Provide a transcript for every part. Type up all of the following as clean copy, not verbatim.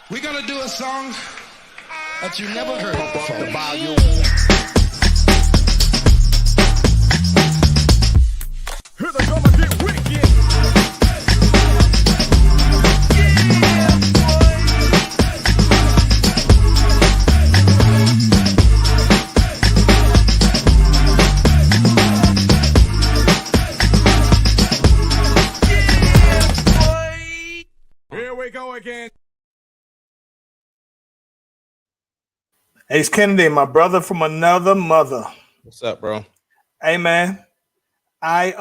We're gonna do a song that you never heard before. The volume. Here they come and get wicked. Here we go again. Ace Kennedy, my brother from another mother. What's up, bro? Hey man, I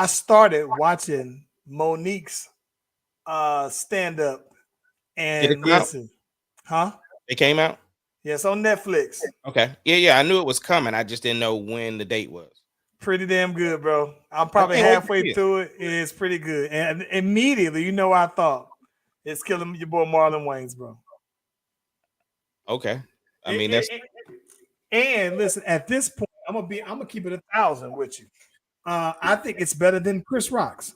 started watching Monique's stand up Did it and come out? listen, huh? It came out? Yes, on Netflix. Okay. Yeah. I knew it was coming. I just didn't know when the date was. Pretty damn good, bro. I'm probably can't wait to halfway see it. through it. It's pretty good, and immediately, you know, I thought it's killing your boy Marlon Wayans, bro. Okay. I mean, that's And listen, at this point, I'm gonna keep it 1,000 with you. I think it's better than Chris Rock's.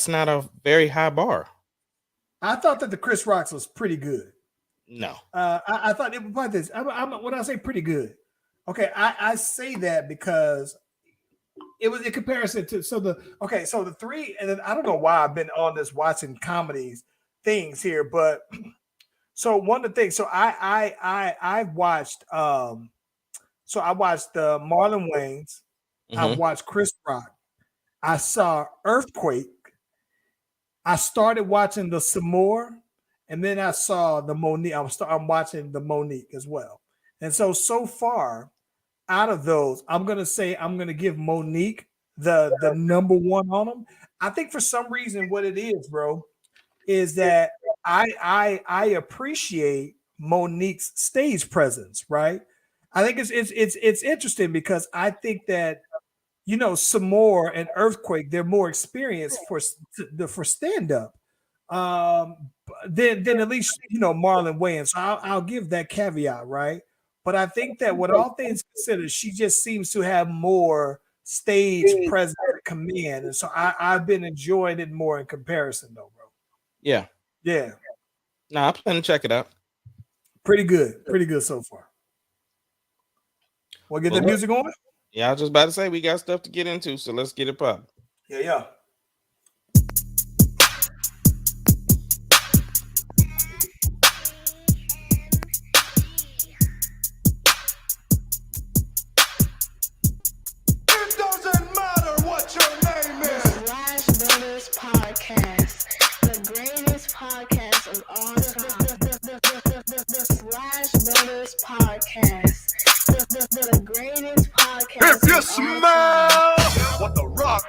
not a very high bar. I thought that the Chris Rock's was pretty good. No. I thought it was about this. When I say pretty good, okay, I say that because it was in comparison to so the three, and then I don't know why I've been on this watching comedies things here, but so one of the things, so I've watched so I watched Marlon Wayans, I Mhm. watched Chris Rock, I saw Earthquake, I started watching the some more, and then I saw the Monique. I'm watching the Monique as well. And so far, out of those, I'm gonna give Monique the number one on them. I think for some reason, what it is, bro, is that I appreciate Monique's stage presence, right? I think it's interesting because I think that you know, Samore and Earthquake, they're more experienced for stand up than at least you know Marlon Wayans. So I'll give that caveat, right? But I think that with all things considered, she just seems to have more stage presence and command, and so I've been enjoying it more in comparison, though, bro. Yeah. Yeah, No, I plan to check it out. pretty good so far. We'll get the Well, music on. Yeah, I was just about to say we got stuff to get into, so let's get it popping. Yeah. It doesn't matter what your name is. Slash Brothers Podcast, the greatest podcast of all time. The Slash Brothers Podcast, the greatest podcast. If you of all time. smell what the rock.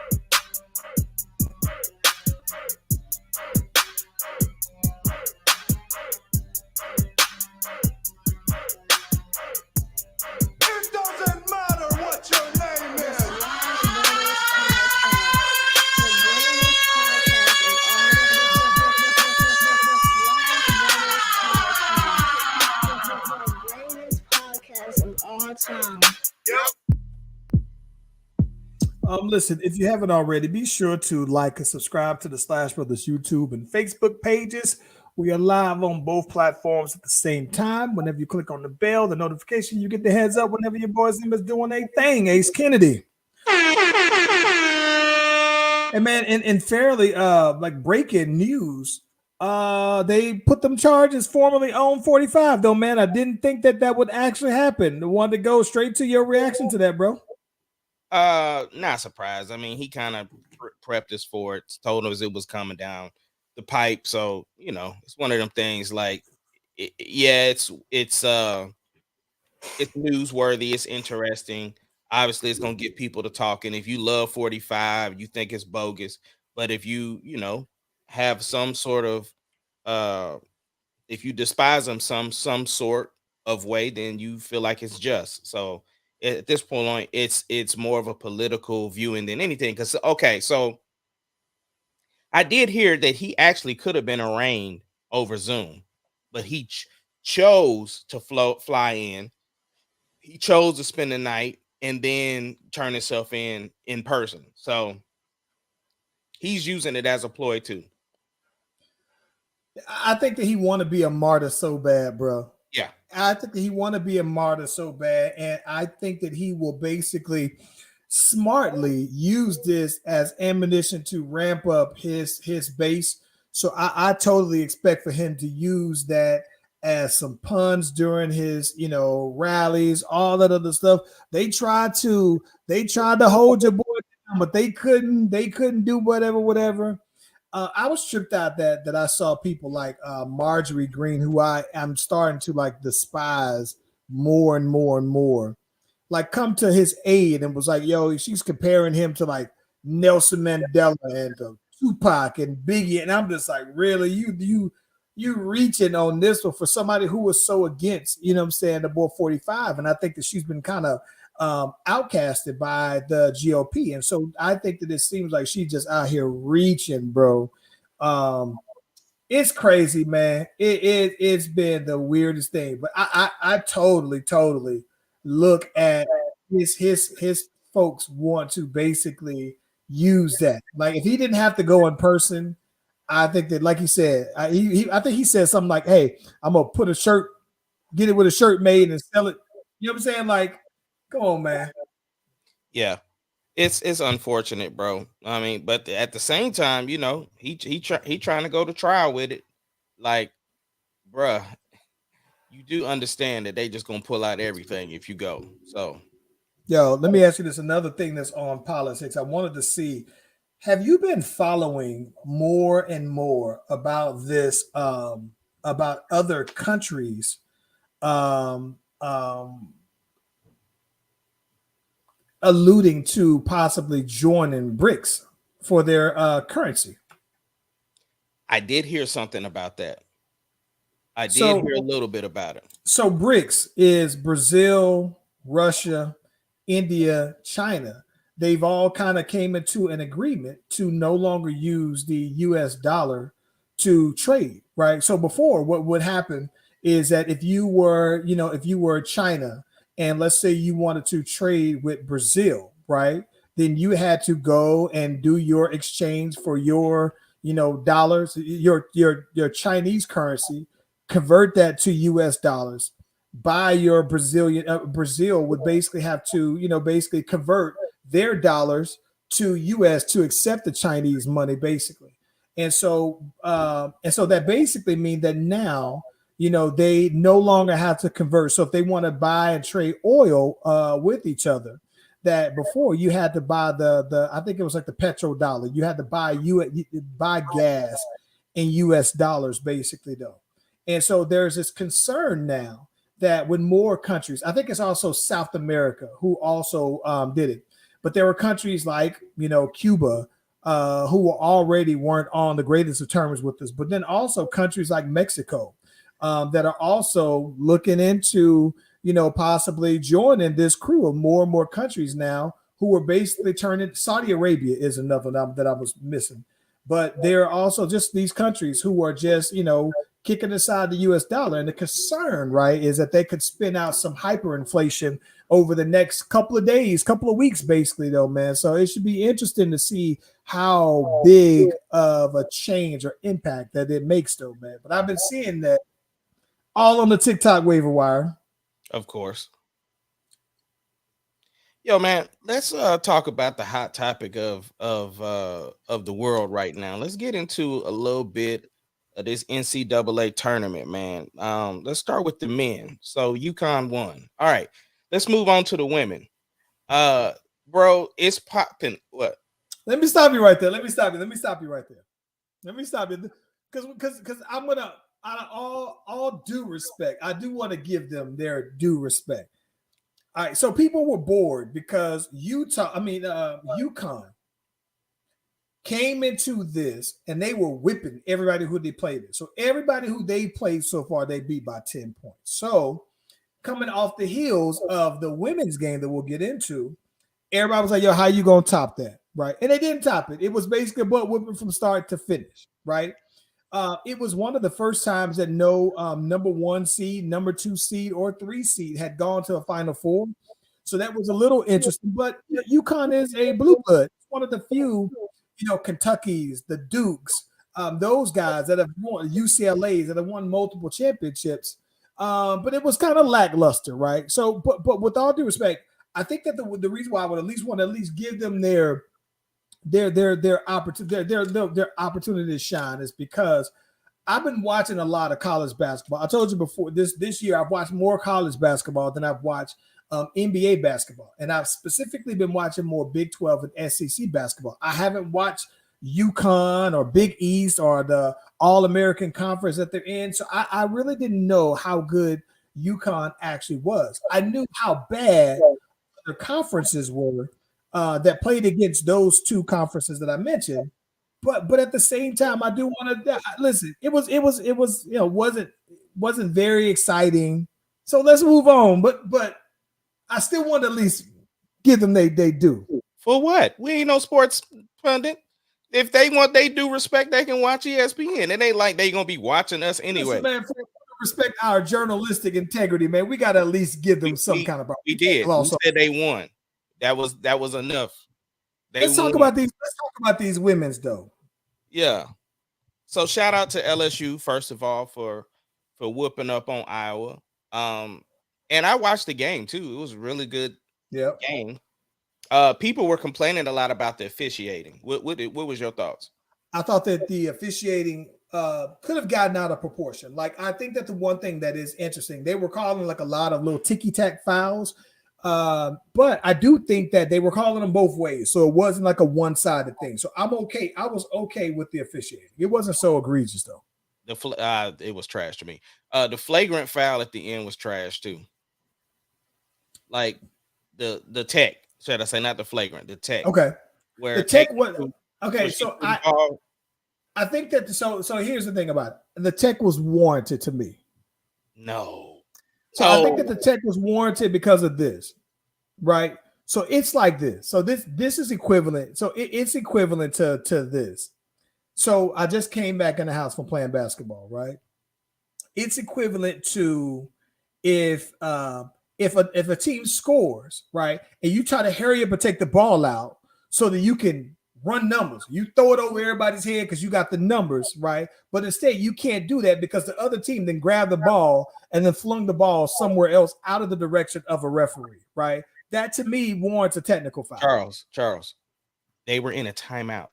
It doesn't matter what your name is. Slash Brothers Podcast, the greatest podcast of all time. The greatest podcast of all time. Listen, if you haven't already, be sure to like and subscribe to the Slash Brothers YouTube and Facebook pages. We are live on both platforms at the same time. Whenever you click on the bell, the notification, you get the heads up whenever your boy's name is doing a thing. Ace Kennedy. And man, in fairly like breaking news, they put them charges formally on 45. Though, man, I didn't think that would actually happen. I wanted to go straight to your reaction to that, bro. Not surprised. I mean, he kind of prepped us for it, told us it was coming down the pipe. So, you know, it's one of them things like it's newsworthy, it's interesting. Obviously, it's gonna get people to talking. If you love 45, you think it's bogus. But if you have some sort of if you despise them some sort of way, then you feel like it's just. So at this point, it's more of a political viewing than anything. Because okay, so I did hear that he actually could have been arraigned over Zoom, but he chose to fly in. He chose to spend the night and then turn himself in person. So he's using it as a ploy too. I think that he want to be a martyr so bad, bro. Yeah. I think that he want to be a martyr so bad, and I think that he will basically smartly use this as ammunition to ramp up his base. So I totally expect for him to use that as some puns during his rallies, all that other stuff. They tried to hold your boy down, but they couldn't do whatever. I was tripped out that I saw people like Marjorie Green, who I am starting to like despise more and more and more, like come to his aid and was like, "Yo," she's comparing him to like Nelson Mandela and Tupac and Biggie, and I'm just like, really, you reaching on this one for somebody who was so against, what I'm saying, the boy 45, and I think that she's been kind of outcasted by the GOP, and so I think that it seems like she's just out here reaching, bro. It's crazy, man. It's been the weirdest thing, but I totally look at his folks want to basically use that. Like if he didn't have to go in person, I think that, like he said, I think he said something like, "Hey, I'm gonna put a shirt, get it with a shirt made and sell it." You know what I'm saying? Like, come on, man. Yeah. It's unfortunate, bro. I mean, but at the same time, he trying to go to trial with it. Like, bruh, you do understand that they just gonna pull out everything if you go. So, Yo, let me ask you this. Another thing that's on politics. I wanted to see, have you been following more and more about this, about other countries, um, um, alluding to possibly joining BRICS for their currency? I did hear something about that. I did So, hear a little bit about it. so BRICS is Brazil, Russia, India, China. They've all kind of came into an agreement to no longer use the US dollar to trade, right? So before, what would happen is that if you were China and let's say you wanted to trade with Brazil, right? Then you had to go and do your exchange for your, dollars, your Chinese currency, convert that to US dollars, buy your Brazil would basically have to, basically convert their dollars to US to accept the Chinese money, basically. And so that basically means that now, they no longer have to convert. So if they want to buy and trade oil with each other, that before you had to buy the I think it was like the petrodollar. You had to buy gas in US dollars, basically, though. And so there's this concern now that when more countries, I think it's also South America who also did it, but there were countries like, Cuba, who already weren't on the greatest of terms with us, but then also countries like Mexico that are also looking into, possibly joining this crew of more and more countries now who are basically turning. Saudi Arabia is another that I was missing, but there are also just these countries who are just, kicking aside the US dollar. And the concern, right, is that they could spin out some hyperinflation over the next couple of days, couple of weeks, basically, though, man. So it should be interesting to see how big of a change or impact that it makes, though, man. But I've been seeing that all on the TikTok waiver wire. Of course. Yo, man, let's talk about the hot topic of the world right now. Let's get into a little bit of this NCAA tournament, man. Let's start with the men. So UConn won. All right, let's move on to the women. Bro, it's popping. What? Let me stop you right there. Because I'm gonna, out of all due respect, I do want to give them their due respect. All right, so people were bored because UConn came into this and they were whipping everybody who they played it. So everybody who they played so far, they beat by 10 points. So coming off the heels of the women's game that we'll get into, everybody was like, yo, how you gonna top that? Right. And they didn't top it. It was basically a butt whipping from start to finish, right? It was one of the first times that no number 1 seed, number 2 seed, or 3 seed had gone to a Final Four. So that was a little interesting. But UConn is a blue blood. It's one of the few, Kentuckys, the Dukes, those guys that have won UCLA's that have won multiple championships. But it was kind of lackluster, right? So, but with all due respect, I think that the reason why I would at least give them their opportunity to shine is because I've been watching a lot of college basketball. I told you before this year I've watched more college basketball than I've watched NBA basketball, and I've specifically been watching more Big 12 and SEC basketball. I haven't watched UConn or Big East or the All-American Conference that they're in, so I really didn't know how good UConn actually was. I knew how bad the conferences were that played against those two conferences that I mentioned. But at the same time, I do want to listen. It was wasn't very exciting. So let's move on. But I still want to at least give them they do. For what? We ain't no sports pundit. If they want they do respect, they can watch ESPN. It ain't like they gonna be watching us anyway. Listen, man, for respect our journalistic integrity, man, we gotta at least give them some kind of. We did. We said they won. That was enough. Let's talk about these women's though. Yeah. So shout out to LSU first of all for whooping up on Iowa. And I watched the game too. It was a really good game. People were complaining a lot about the officiating. What was your thoughts? I thought that the officiating could have gotten out of proportion. Like, I think that the one thing that is interesting, they were calling like a lot of little ticky-tack fouls. But I do think that they were calling them both ways. So it wasn't like a one-sided thing. So I'm okay. I was okay with the officiating. It wasn't so egregious though. It was trash to me. The flagrant foul at the end was trash too. Like the tech, should I say, not the flagrant, the tech. Okay. Where the tech was okay. So I think that so here's the thing about it. The tech was warranted to me. No. So I think that the tech was warranted because of this, right? So it's like this. So this is equivalent. So it's equivalent to this. So I just came back in the house from playing basketball, right? It's equivalent to if a team scores, right, and you try to hurry up and take the ball out so that you can run numbers. You throw it over everybody's head because you got the numbers, right? But instead, you can't do that because the other team then grabbed the ball and then flung the ball somewhere else out of the direction of a referee, right? That to me warrants a technical foul. Charles, they were in a timeout.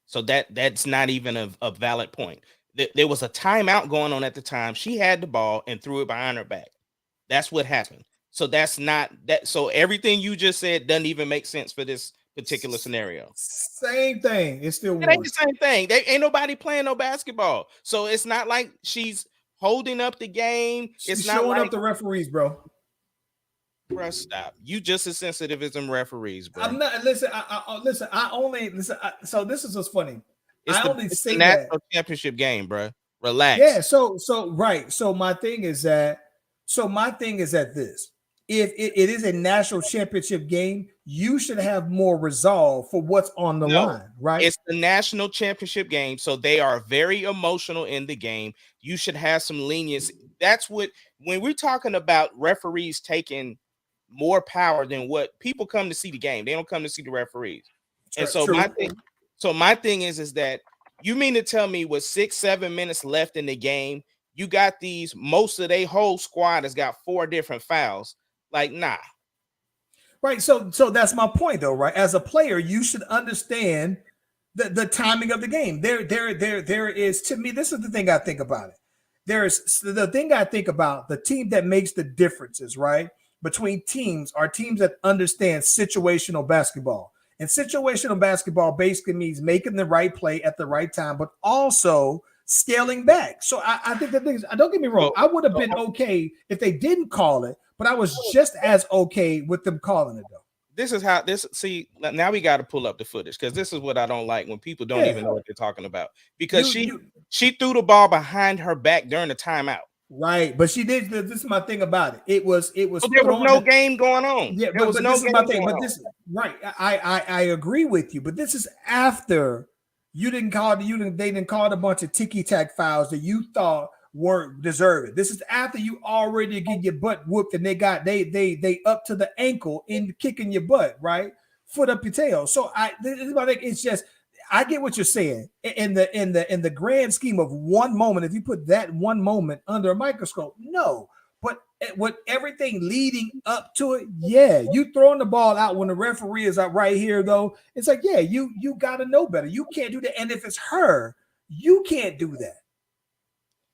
So that's not even a valid point. There was a timeout going on at the time. She had the ball and threw it behind her back. That's what happened. So that's not that. So everything you just said doesn't even make sense for this particular scenario. Same thing. It's still it ain't the same thing. They ain't nobody playing no basketball. So it's not like she's holding up the game. She's not showing up the referees, bro. Bro, stop. You just as sensitive as them referees, bro. I'm not. Listen. I only listen. So this is what's funny. It's I the, only it's say the that national championship game, bro. Relax. Yeah. So right. So my thing is that. This. If it is a national championship game, you should have more resolve for what's on the line, right? It's the national championship game, so they are very emotional in the game. You should have some leniency. That's what, when we're talking about referees taking more power than what people come to see the game, they don't come to see the referees. And so my thing is that you mean to tell me with 6-7 minutes left in the game, you got most of their whole squad has got 4 different fouls. Like, nah. Right. So that's my point, though, right? As a player, you should understand the timing of the game. There is, to me, this is the thing I think about it. There's the thing I think about the team that makes the differences, right? Between teams are teams that understand situational basketball. And situational basketball basically means making the right play at the right time, but also scaling back. So I think that things, don't get me wrong, I would have been okay if they didn't call it, but I was just as okay with them calling it though. This is how see, now we got to pull up the footage because this is what I don't like when people don't even know what they're talking about. Because she threw the ball behind her back during the timeout. Right, but she did. This is my thing about it. It was. There was no game going on. Yeah, there was no game going on. But this, right, I agree with you. But this is after they didn't call a bunch of ticky-tack fouls that you thought weren't deserving. This is after you already get your butt whooped and they up to the ankle in kicking your butt, right? Foot up your tail. So this is my thing. It's just I get what you're saying. In the grand scheme of one moment, if you put that one moment under a microscope, no. But with everything leading up to it, yeah, you throwing the ball out when the referee is out right here, though. It's like, yeah, you got to know better. You can't do that. And if it's her, you can't do that.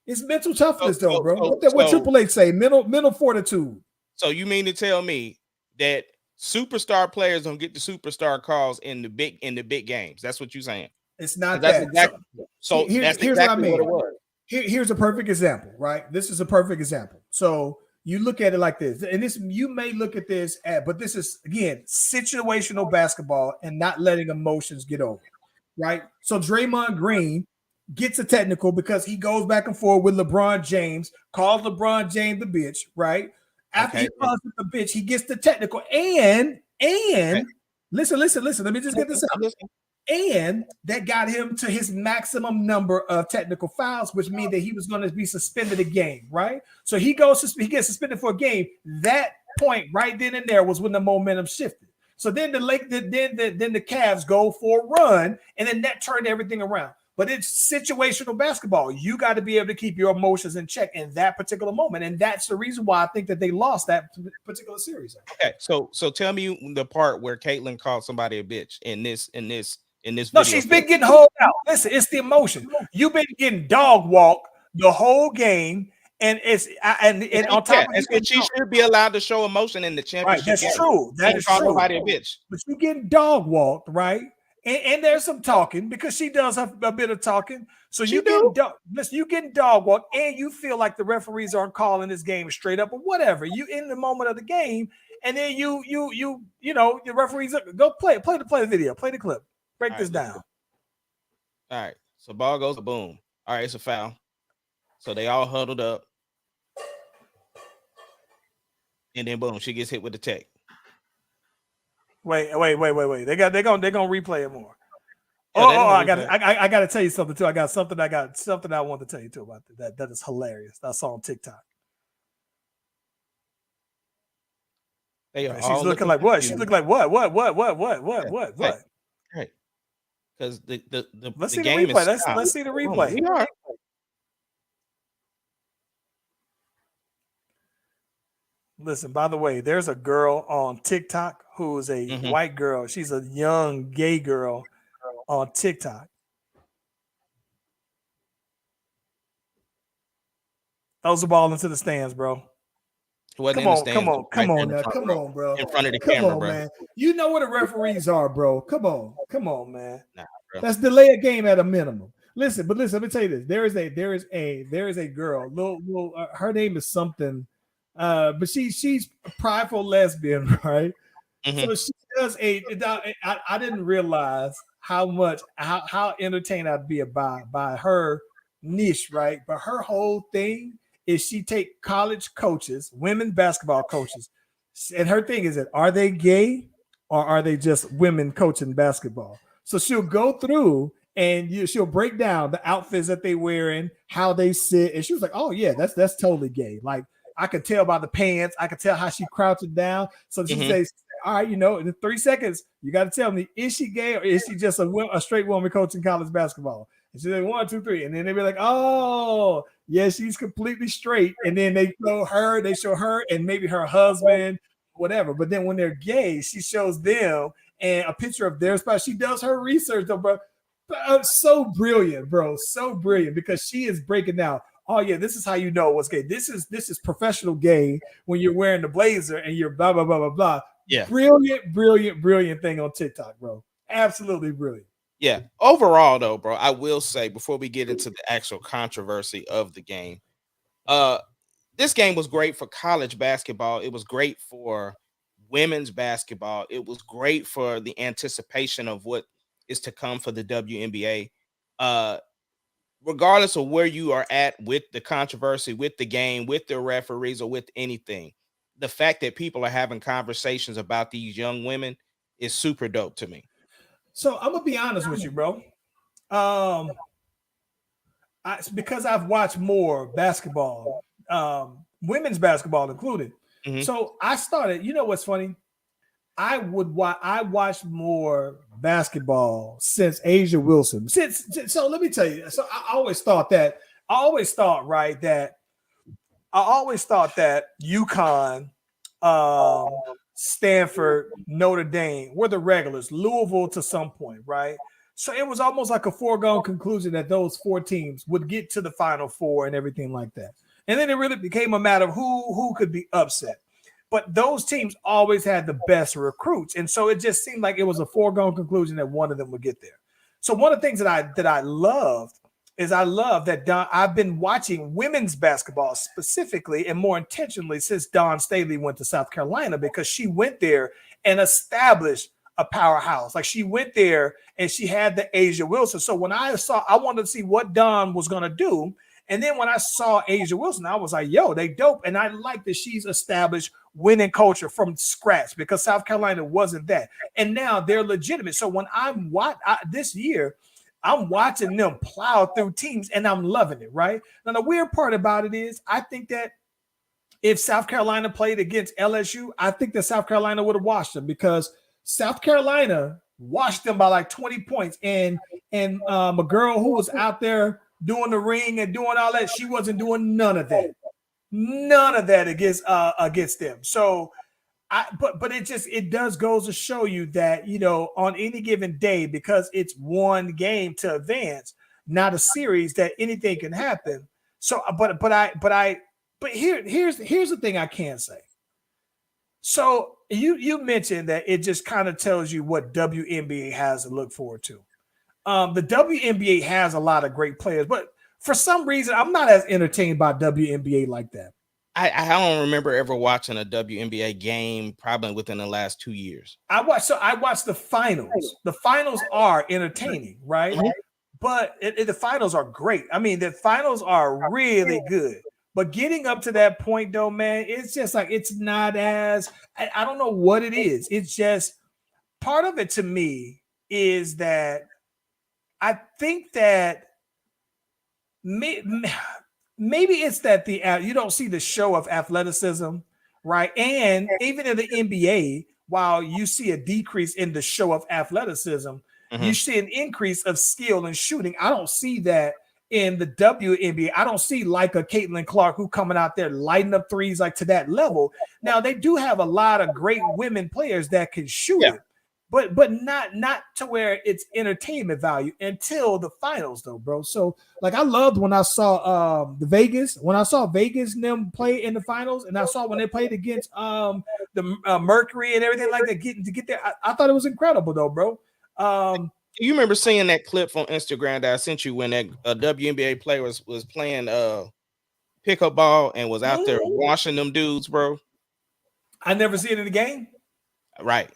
It's mental toughness, though, bro. What Triple H say? Mental fortitude. So you mean to tell me that superstar players don't get the superstar calls in the big games? That's what you're saying. It's not that's that. Exactly, that's here's exactly what I mean. What it was. Here's a perfect example, right? This is a perfect example. So you look at it like this, and this you may look at this but this is again situational basketball and not letting emotions get over, right? So Draymond Green gets a technical because he goes back and forth with LeBron James, calls LeBron James the bitch, right? After he calls it the bitch, he gets the technical, and listen. Let me just get this out. And that got him to his maximum number of technical fouls, which means that he was going to be suspended a game, right? So he gets suspended for a game. That point right then and there was when the momentum shifted. So then the Cavs go for a run, and then that turned everything around. But it's situational basketball. You got to be able to keep your emotions in check in that particular moment, and that's the reason why I think that they lost that particular series. Okay, so tell me the part where Caitlyn called somebody a bitch in this No, she's been getting hauled out. Listen, it's the emotion. You've been getting dog walked the whole game, and on top of it, she should be allowed to show emotion in the championship. Right, that's true. That is true. Somebody a bitch, but you getting dog walked, right? And there's some talking because she does have a bit of talking. So you getting dog walked, and you feel like the referees aren't calling this game straight up or whatever. You in the moment of the game, and then you know the referees go play the video, play the clip. Break this down. All right. So ball goes boom. All right, it's a foul. So they all huddled up. And then boom, she gets hit with the tech. Wait. They're gonna replay it more. I got to tell you something too. I got something I want to tell you too about that. That is hilarious. I saw on TikTok. She's looking like what? She's looking like what? What? Right. Because let's see the game replay. Is let's see the replay. Listen, by the way, there's a girl on TikTok who is a white girl. She's a young gay girl on TikTok. Throws the ball into the stands, bro. Come on, bro. In front of the camera, bro. Man. You know what the referees are, bro. Come on, man. Nah, bro. Let's delay a game at a minimum. Listen, let me tell you this. There is a girl. Little her name is something. But she's a prideful lesbian, right? So she does I didn't realize how entertained I'd be by her niche, right? But her whole thing is she take college coaches, women basketball coaches, and her thing is that are they gay or are they just women coaching basketball? So she'll go through and she'll break down the outfits that they wearing, how they sit, and she was like, "Oh yeah, that's totally gay." Like I could tell by the pants, I could tell how she crouched down. So she says, "All right, in 3 seconds, you got to tell me, is she gay or is she just a straight woman coaching college basketball?" And she's like, 1, 2, 3, and then they be like, "Oh, yeah, she's completely straight." And then they show her, and maybe her husband, whatever. But then when they're gay, she shows them and a picture of their spouse. She does her research, though, bro. So brilliant, bro. So brilliant because she is breaking down. Oh yeah, this is how you know what's gay. This is professional gay when you're wearing the blazer and you're blah blah blah blah blah. Yeah, brilliant thing on TikTok, bro. Absolutely brilliant. Yeah. Overall, though, bro, I will say before we get into the actual controversy of the game, this game was great for college basketball. It was great for women's basketball. It was great for the anticipation of what is to come for the WNBA. Regardless of where you are at with the controversy, with the game, with the referees, or with anything, the fact that people are having conversations about these young women is super dope to me. So I'm gonna be honest with you, bro. Because I've watched more basketball, women's basketball included. So I started. You know what's funny? I watched more basketball since Asia Wilson. So let me tell you. So I always thought right that UConn, Stanford, Notre Dame were the regulars, Louisville to some point, right? So it was almost like a foregone conclusion that those four teams would get to the Final Four and everything like that. And then it really became a matter of who could be upset. But those teams always had the best recruits. And so it just seemed like it was a foregone conclusion that one of them would get there. So one of the things that I loved is that I've been watching women's basketball specifically and more intentionally since Dawn Staley went to South Carolina, because she went there and established a powerhouse. Like, she went there and she had the Asia Wilson. So when I wanted to see what Dawn was going to do. And then when I saw Asia Wilson, I was like, yo, they dope. And I like that she's established winning culture from scratch, because South Carolina wasn't that. And now they're legitimate. So when this year, I'm watching them plow through teams and I'm loving it, right? Now, the weird part about it is I think that if South Carolina played against LSU, I think that South Carolina would have washed them, because South Carolina washed them by like 20 points. And a girl who was out there doing the ring and doing all that, she wasn't doing none of that against them. So but it does goes to show you that, on any given day, because it's one game to advance, not a series, that anything can happen. So but here's the thing I can say. So you mentioned that it just kind of tells you what WNBA has to look forward to. The WNBA has a lot of great players, but for some reason, I'm not as entertained by WNBA like that. I don't remember ever watching a WNBA game probably within the last 2 years. I watched the finals. The finals are entertaining, right? Mm-hmm. But the finals are great. I mean, the finals are really good. But getting up to that point, though, man, it's just like, it's not as, I don't know what it is. It's just, part of it to me is that I think that maybe it's that you don't see the show of athleticism, right? And even in the NBA, while you see a decrease in the show of athleticism, you see an increase of skill and shooting. I don't see that in the WNBA. I don't see like a Caitlin Clark who coming out there lighting up threes like to that level. Now, they do have a lot of great women players that can shoot it. But not to where it's entertainment value until the finals, though, bro. So, like, I loved when I saw Vegas and them play in the finals, and I saw when they played against the Mercury and everything like that, to get there. I thought it was incredible, though, bro. You remember seeing that clip on Instagram that I sent you when that WNBA player was playing pickup ball and was out there washing them dudes, bro? I never see it in the game. Right.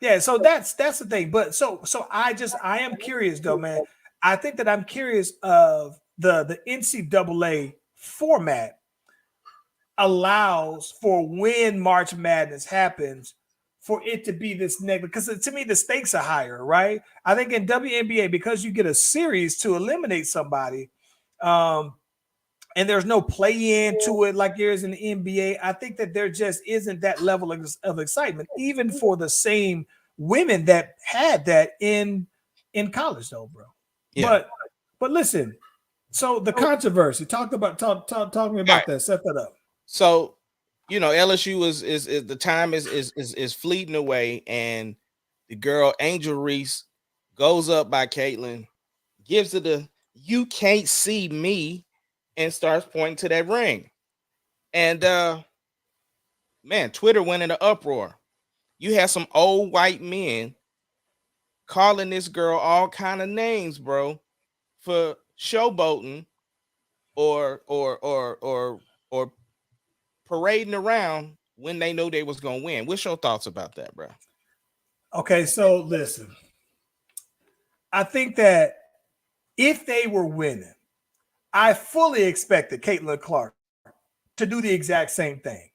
Yeah, so that's the thing. But so I am curious, though, man. I think that I'm curious of the NCAA format allows for when March Madness happens for it to be this negative, because to me the stakes are higher, right? I think in WNBA, because you get a series to eliminate somebody, and there's no play-in to it like there is in the NBA, I think that there just isn't that level of excitement, even for the same women that had that in college, though, bro. Yeah. But listen, so the controversy, talk to me about that. Set that up. So, LSU is the time is fleeting away, and the girl Angel Reese goes up by Caitlin, gives it a "you can't see me," and starts pointing to that ring. And man, Twitter went in an uproar. You had some old white men calling this girl all kind of names, bro, for showboating or parading around when they knew they was gonna win. What's your thoughts about that, bro? Okay, so listen, I think that if they were winning, I fully expected Caitlin Clark to do the exact same thing.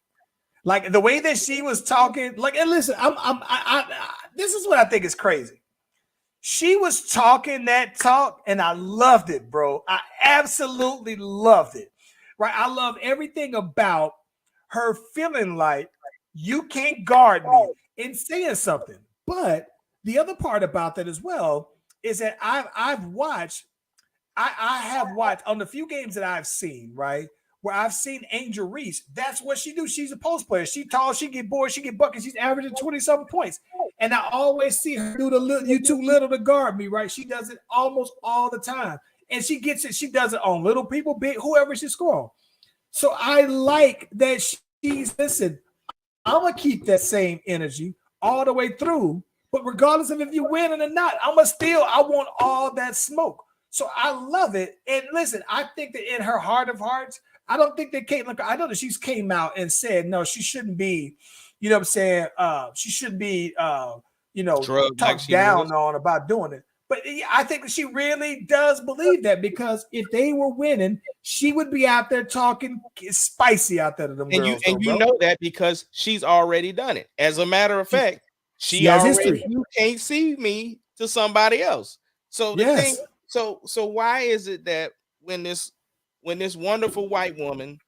Like the way that she was talking, like, and listen, this is what I think is crazy. She was talking that talk, and I loved it, bro. I absolutely loved it. Right? I love everything about her feeling like you can't guard me. in saying something. But the other part about that as well is that I've watched, I have watched on the few games that I've seen, right? Where I've seen Angel Reese, that's what she do. She's a post player. She tall, she get bored, she get buckets. She's averaging 20-something points. And I always see her do the little, you too little to guard me, right? She does it almost all the time. And she gets it, she does it on little people, big, whoever she score on. So I like that she's, listen, I'm going to keep that same energy all the way through. But regardless of if you win or not, I want all that smoke. So I love it. And listen, I think that in her heart of hearts, I don't think that Caitlin, I know that she's came out and said, no, she shouldn't be, you know what I'm saying? She shouldn't be, talked down on about doing it. But I think that she really does believe that, because if they were winning, she would be out there talking spicy out there to them girls. You know that because she's already done it. As a matter of fact, she has already, history. you can't see me to somebody else. So the thing, so why is it that when this wonderful white woman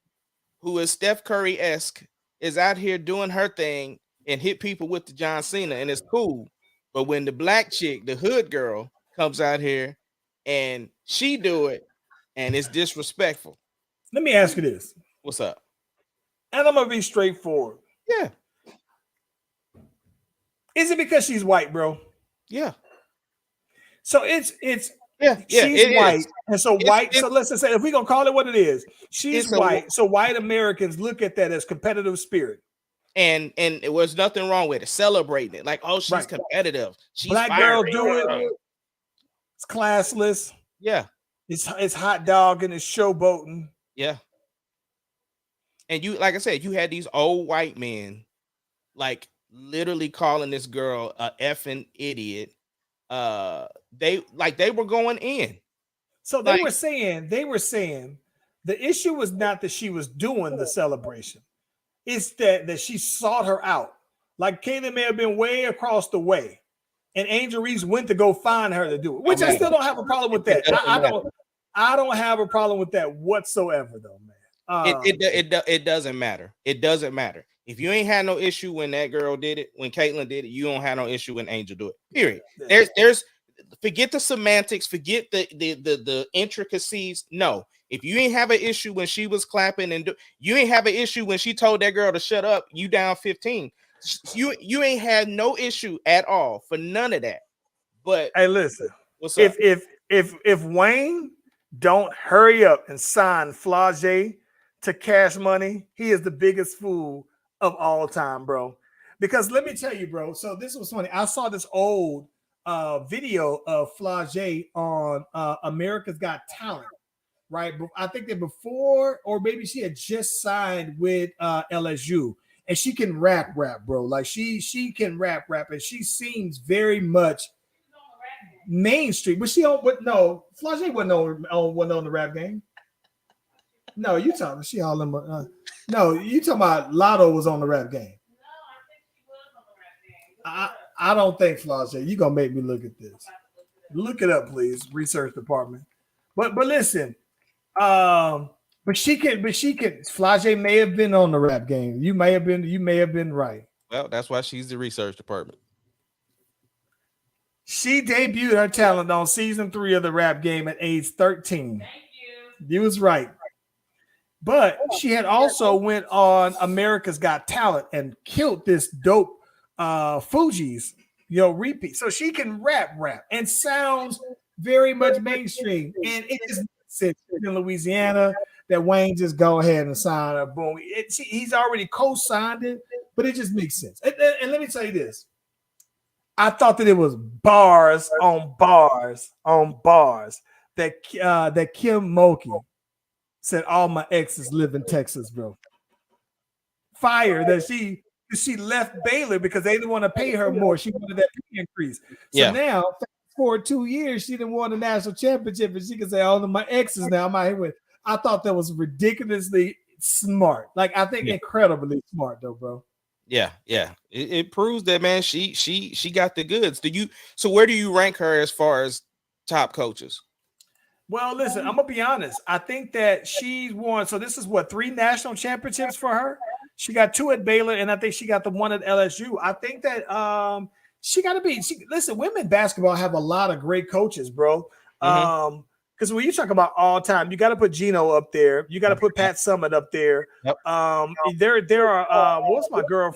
who is Steph Curry-esque is out here doing her thing and hit people with the John Cena and it's cool, but when the black chick, the hood girl, comes out here and she do it and it's disrespectful? Let me ask you this. What's up? And I'm gonna be straightforward. Yeah. Is it because she's white, bro? Yeah. So it's she's white, is. and so white. So let's just say, if we're gonna call it what it is, she's white. So white Americans look at that as competitive spirit, and it was nothing wrong with it. Celebrating it, like, oh, she's competitive. She's black girl do it. It's classless. Yeah, it's hot dog and it's showboating. Yeah, and you, like I said, you had these old white men, like literally calling this girl a effing idiot. They were going in. So they were saying the issue was not that she was doing the celebration. It's that she sought her out. Like Caitlin may have been way across the way, and Angel Reese went to go find her to do it, which I still don't have a problem with that. I don't have a problem with that whatsoever, though, man. It doesn't matter. It doesn't matter. If you ain't had no issue when that girl did it, when Caitlin did it, you don't have no issue when Angel do it. Period. There's forget the semantics, forget the intricacies. No, if you ain't have an issue when she was clapping you ain't have an issue when she told that girl to shut up, you down 15. You ain't had no issue at all for none of that. But hey, listen, what's up? If Wayne don't hurry up and sign Flau'jae to Cash Money, he is the biggest fool of all time, bro. Because let me tell you, bro. So this was funny. I saw this old video of Flau'jae on America's Got Talent, right? I think that before, or maybe she had just signed with LSU, and she can rap, bro. Like she can rap, and she seems very much mainstream. But she on, but no, Flau'jae wasn't on the rap game. No, you talking? She all in. No, you talking about Lotto was on the rap game. No, I think she was on the rap game. I don't think Flau'jae. You gonna make me look at this? Look it up, please. Research department. But listen, but she can. Flau'jae may have been on the rap game. You may have been right. Well, that's why she's the research department. She debuted her talent on season 3 of the rap game at age 13. Thank you. You was right. But she had also went on America's Got Talent and killed this dope Fugees, repeat. So she can rap and sounds very much mainstream. And it just makes sense in Louisiana that Wayne just go ahead and sign her. Boom. He's already co-signed it, but it just makes sense. And let me tell you this. I thought that it was bars on bars on bars that Kim Mulkey said all my exes live in Texas, bro. Fire that she left Baylor because they didn't want to pay her more. She wanted that pay increase. So now, fast forward 2 years, she didn't want a national championship, and she can say, "Oh, my exes now I'm out here with." I thought that was ridiculously smart. Like I think incredibly smart, though, bro. Yeah. It proves that, man. She got the goods. So where do you rank her as far as top coaches? Well, listen, I'm gonna be honest. I think that she's won. So this is what 3 national championships for her. She got 2 at Baylor, and I think she got the 1 at LSU. I think that she got to be. Listen, women basketball have a lot of great coaches, bro. Because when you talk about all time, you got to put Gino up there. You got to put Pat Summitt up there. Yep. There are what's my girl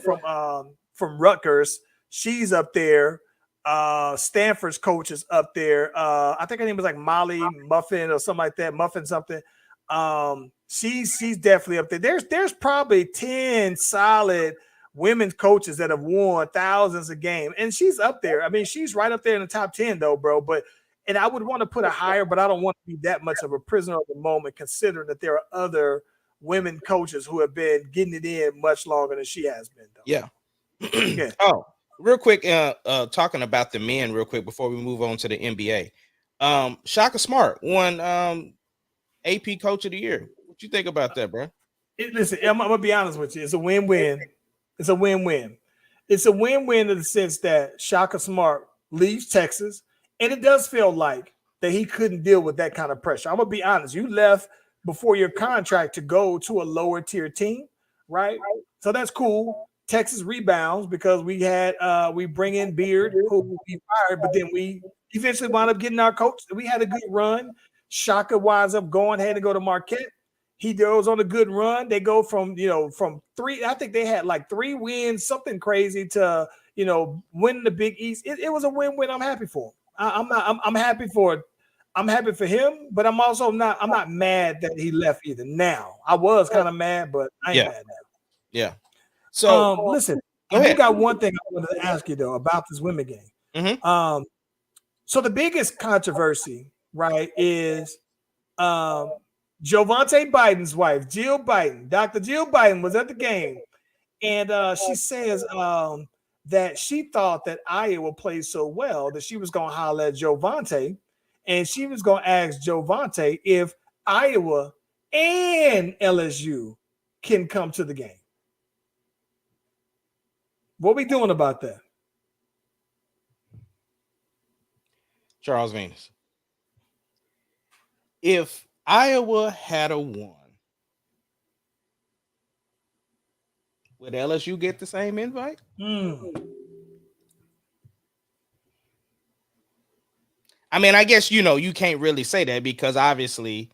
from Rutgers? She's up there. Stanford's coach is up there. I think her name was like Molly Muffin or something like that. Muffin something. She's definitely up there. There's probably 10 solid women's coaches that have won thousands of games, and she's up there. I mean, she's right up there in the top 10 though, bro. And I would want to put her higher, but I don't want to be that much of a prisoner of the moment, considering that there are other women coaches who have been getting it in much longer than she has been, though. Yeah. Yeah. Oh, real quick, talking about the men real quick before we move on to the NBA. Shaka Smart won AP Coach of the Year. What you think about that, bro? Listen, I'm gonna be honest with you. It's a win-win. It's a win-win. It's a win-win in the sense that Shaka Smart leaves Texas, and it does feel like that he couldn't deal with that kind of pressure. I'm gonna be honest. You left before your contract to go to a lower tier team, right? So that's cool. Texas rebounds because we bring in Beard, who we fired, but then we eventually wound up getting our coach. We had a good run. Shaka winds up going ahead and go to Marquette. He goes on a good run. They go from 3. I think they had like 3 wins, something crazy, to winning the Big East. It was a win-win. I'm happy for him. I'm happy for it. I'm happy for him, but I'm also not. I'm not mad that he left either. Now I was kind of mad, but I ain't mad now. Yeah. So listen, I do got one thing I wanted to ask you though about this women game. So the biggest controversy, right, is Jovante Biden's wife, Jill Biden. Dr. Jill Biden was at the game, and she says that she thought that Iowa played so well that she was going to holler at Jovante, and she was going to ask Jovante if Iowa and LSU can come to the game. What we doing about that? Charles Venus. If Iowa had a won, would LSU get the same invite? I mean, I guess, you can't really say that because obviously,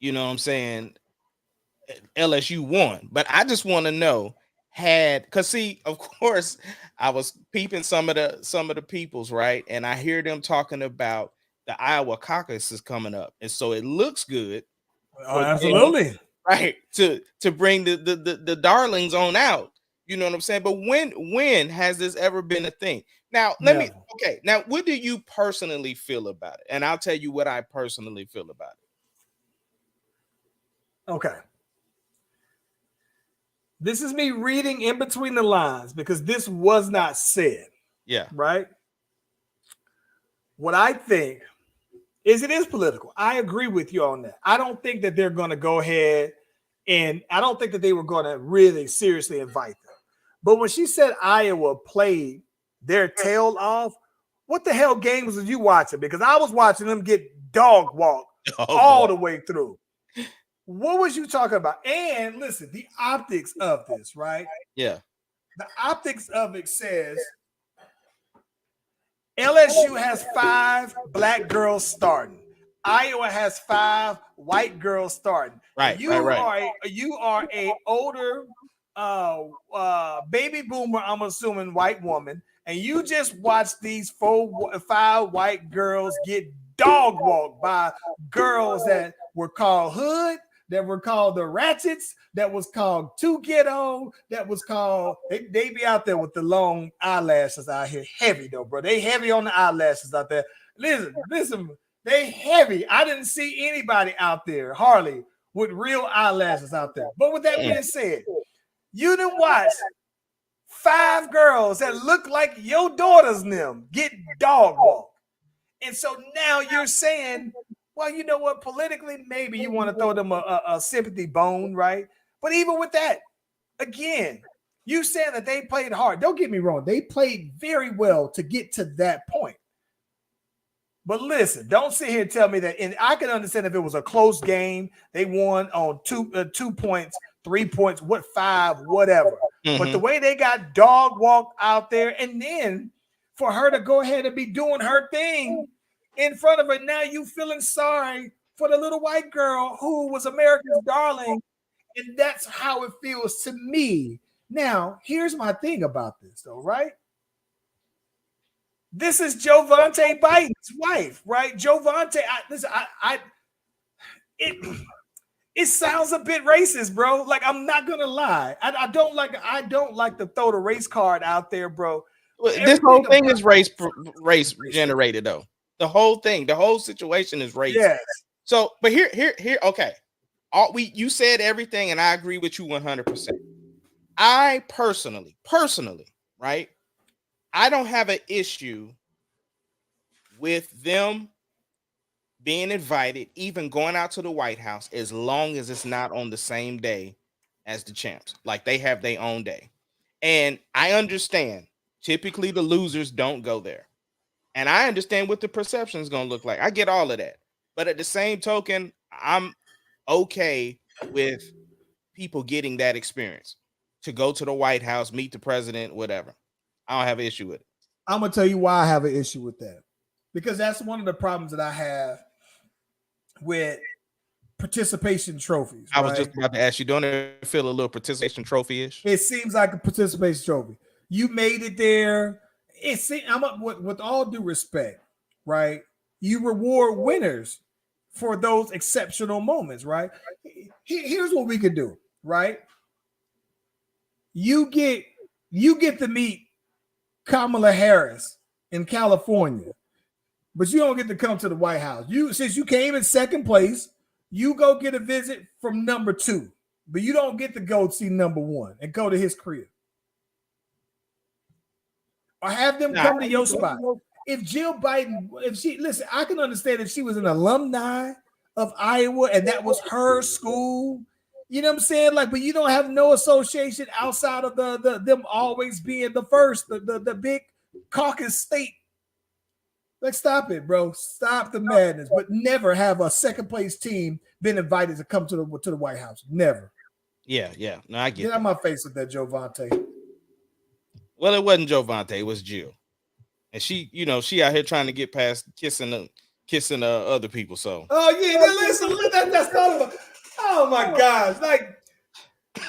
what I'm saying, LSU won. But I just want to know, because see, of course, I was peeping some of the peoples, right? And I hear them talking about the Iowa caucus is coming up. And so it looks good. Oh, absolutely. Right. To bring the darlings on out. You know what I'm saying? But when has this ever been a thing? Now, now, what do you personally feel about it? And I'll tell you what I personally feel about it. Okay. This is me reading in between the lines because this was not said. Yeah. Right? What I think is it is political. I agree with you on that. I don't think that they're going to go ahead, and I don't think that they were going to really seriously invite them. But when she said Iowa played their tail off, what the hell games was you watching? Because I was watching them get dog walked all the way through. What was you talking about? And listen, the optics of this, right? Yeah. The optics of it says LSU has 5 black girls starting. Iowa has 5 white girls starting. Right. You are a older baby boomer, I'm assuming white woman, and you just watched these 5 white girls get dog walked by girls that were called hood, that were called the ratchets, that was called too ghetto, that was called they be out there with the long eyelashes out here. Heavy though, bro. They heavy on the eyelashes out there. Listen, they heavy. I didn't see anybody out there, hardly, with real eyelashes out there. But with that being said, you didn't watch 5 girls that look like your daughters and them get dog walked. And so now you're saying, well, you know what? Politically, maybe you want to throw them a sympathy bone, right? But even with that, again, you saying that they played hard. Don't get me wrong. They played very well to get to that point. But listen, don't sit here and tell me that. And I can understand if it was a close game, they won on 2 points 3 points, what 5, whatever. But the Mhm. way they got dog walked out there, and then for her to go ahead and be doing her thing in front of her, now you feeling sorry for the little white girl who was America's darling, and that's how it feels to me. Now, here's my thing about this, though, right? This is Jovante Biden's wife, right? Jovante, it sounds a bit racist, bro. Like, I'm not gonna lie, I don't like to throw the race card out there, bro. Well, this Everything whole thing about- is race generated, though. The whole thing, the whole situation is race. Yes. So, but here, okay. You said everything, and I agree with you 100%. I personally, right? I don't have an issue with them being invited, even going out to the White House, as long as it's not on the same day as the champs. Like, they have their own day. And I understand typically the losers don't go there. And I understand what the perception is going to look like. I get all of that. But at the same token, I'm okay with people getting that experience to go to the White House, meet the president, whatever. I don't have an issue with it. I'm gonna tell you why I have an issue with that, because that's one of the problems that I have with participation trophies. I was right? just about to ask you, don't it feel a little participation trophy-ish? It seems like a participation trophy. You made it there. With all due respect, right? You reward winners for those exceptional moments, right? Here's what we could do, right? You get to meet Kamala Harris in California, but you don't get to come to the White House. Since you came in second place, you go get a visit from number 2, but you don't get to go see number 1 and go to his crib. Or have them come to your spot. If Jill Biden, listen, I can understand if she was an alumni of Iowa and that was her school, you know what I'm saying? Like, but you don't have no association outside of them always being the first, the big caucus state. Like, stop it, bro. Stop the madness. But never have a second place team been invited to come to the White House. Never. Yeah. No, I get Get that. out my face with that, Jovante. Well, it wasn't Jovante, it was Jill. And she out here trying to get past kissing other people. So Oh yeah, listen, that's all about. Oh my gosh, like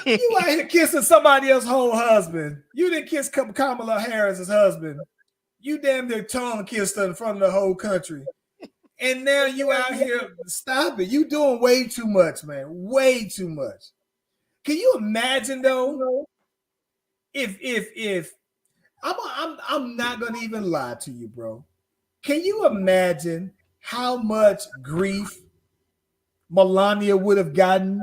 you out here kissing somebody else's whole husband. You didn't kiss Kamala Harris's husband. You damn near tongue kissed her in front of the whole country. And now you out here, stop it. You doing way too much, man. Way too much. Can you imagine though? If I'm not gonna even lie to you, bro. Can you imagine how much grief Melania would have gotten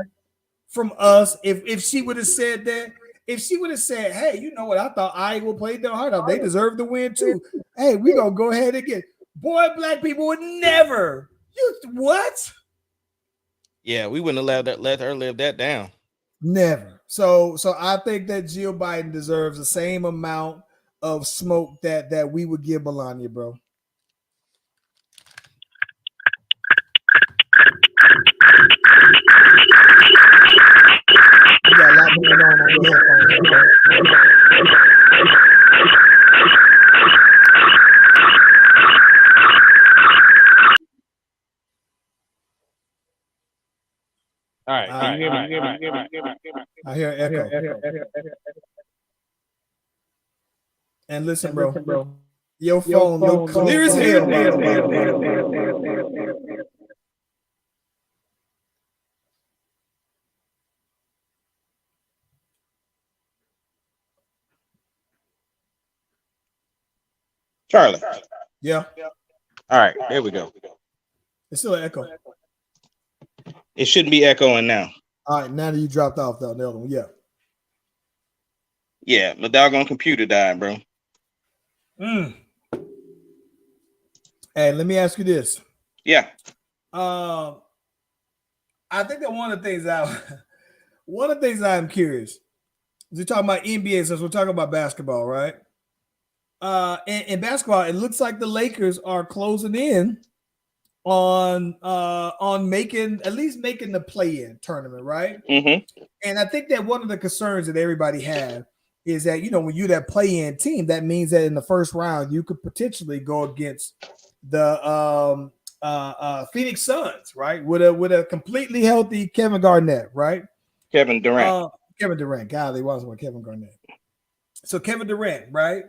from us if she would have said that? If she would have said, hey, you know what? I thought Iowa played their heart out. They deserve to win too. Hey, we're gonna go ahead and get. Boy, black people would never. You what? yeah, we wouldn't let her live that down. Never. So I think that Jill Biden deserves the same amount of smoke that we would give Melania, bro. We got a lot going on the headphones, bro. All right. I hear echo. And listen, bro. Your phone look clear as hell. Charlie. Yeah, All right, there we go. it's still an echo. It shouldn't be echoing now. All right, now that you dropped off though, the other one, yeah. Yeah, my doggone computer died, bro. Hey, let me ask you this. Yeah. I think that one of the things I'm curious is we're talking about NBA since we're talking about basketball, right? In basketball, it looks like the Lakers are closing in on making at least making the play-in tournament, right? Mm-hmm. And I think that one of the concerns that everybody had is that, you know, when you're that play-in team, that means that in the first round you could potentially go against the Phoenix Suns, right? With a completely healthy Kevin Garnett, right? Kevin Durant. Kevin Durant. God, they was with Kevin Garnett. So Kevin Durant, right?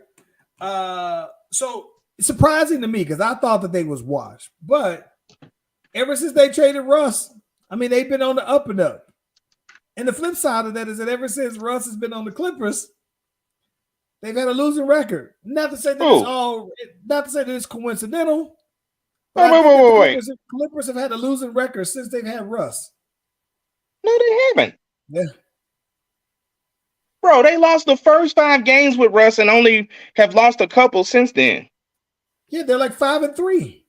So it's surprising to me because I thought that they was washed, but ever since they traded Russ, I mean, they've been on the up and up. And the flip side of that is that ever since Russ has been on the Clippers, they've had a losing record. Not to say that it's coincidental. But Wait. Clippers have had a losing record since they've had Russ. No, they haven't. Yeah. Bro, they lost the first 5 games with Russ and only have lost a couple since then. Yeah, they're like 5-3.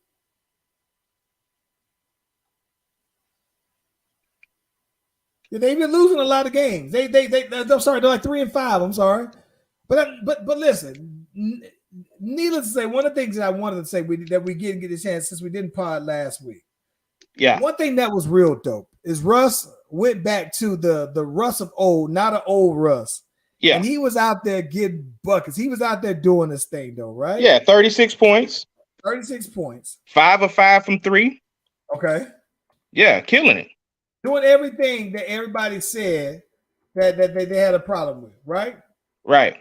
Yeah, they've been losing a lot of games. I'm sorry, they're like 3-5. I'm sorry, but listen. Needless to say, one of the things that I wanted to say that we didn't get a chance since we didn't pod last week. Yeah. One thing that was real dope is Russ went back to the Russ of old, not an old Russ. Yeah. And he was out there getting buckets. He was out there doing this thing though, right? Yeah, 36 points. 36 points. 5 of 5 from 3. Okay. Yeah, killing it. Doing everything that everybody said that they had a problem with, right? Right.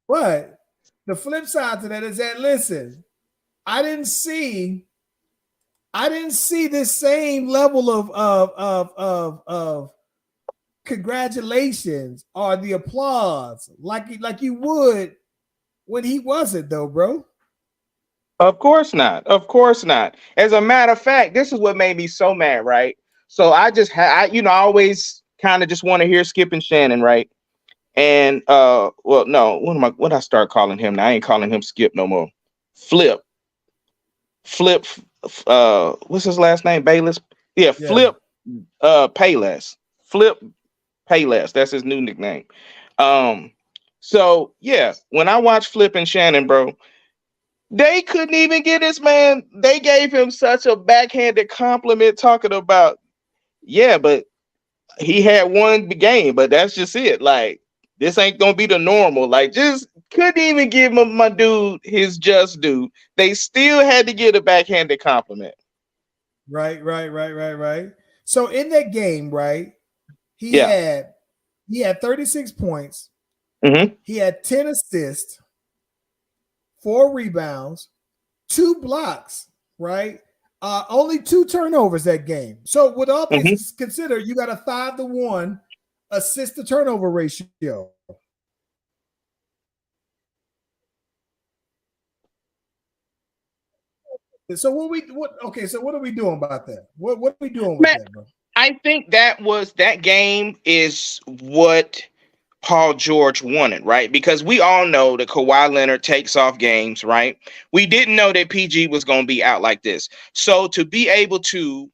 But the flip side to that is that, listen, I didn't see this same level of congratulations or the applause like you would when he wasn't though, bro. Of course not. Of course not. As a matter of fact, this is what made me so mad, right? So I always kind of just want to hear Skip and Shannon, right? And what I start calling him now? I ain't calling him Skip no more. Flip, what's his last name? Bayless? Yeah. Flip Payless. Flip Payless. That's his new nickname. So yeah, when I watched Flip and Shannon, bro, they couldn't even get this man. They gave him such a backhanded compliment talking about, yeah, but he had one game, but that's just it. Like, this ain't gonna be the normal. Like, just couldn't even give him, my dude, his just due. They still had to get a backhanded compliment. Right. So in that game, right, he had 36 points. Mm-hmm. He had 10 assists, 4 rebounds, 2 blocks, right? Only 2 turnovers that game. So with all things considered, you got a 5-to-1 assist to turnover ratio. So what are we doing about that? What are we doing with that, bro? I think that game is what Paul George wanted, right? Because we all know that Kawhi Leonard takes off games, right? We didn't know that PG was going to be out like this. So to be able to,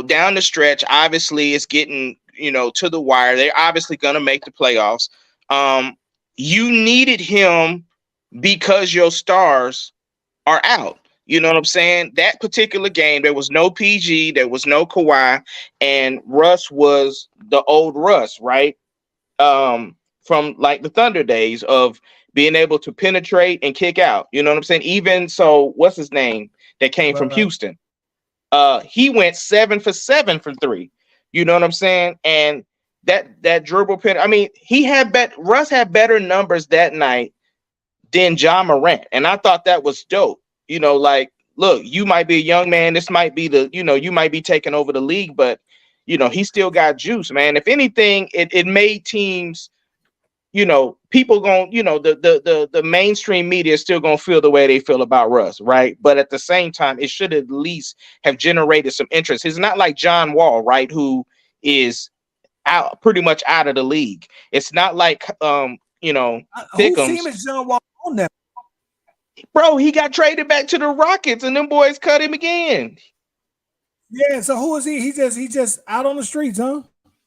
down the stretch, obviously it's getting, to the wire. They're obviously going to make the playoffs. You needed him because your stars are out. You know what I'm saying? That particular game, there was no PG, there was no Kawhi, and Russ was the old Russ, right? From like the Thunder days of being able to penetrate and kick out. You know what I'm saying? Even so, what's his name that came from Houston? He went 7 for 7 from 3. You know what I'm saying? And that dribble pen. I mean, Russ had better numbers that night than John Morant, and I thought that was dope. Like, look, you might be a young man. This might be you might be taking over the league, but he still got juice, man. If anything, it made teams, people going, the mainstream media is still going to feel the way they feel about Russ, right? But at the same time, it should at least have generated some interest. It's not like John Wall, right, who is pretty much out of the league. It's not like, whose team is John Wall on now? Bro, he got traded back to the Rockets, and them boys cut him again. Yeah, so who is he? He just out on the streets, huh?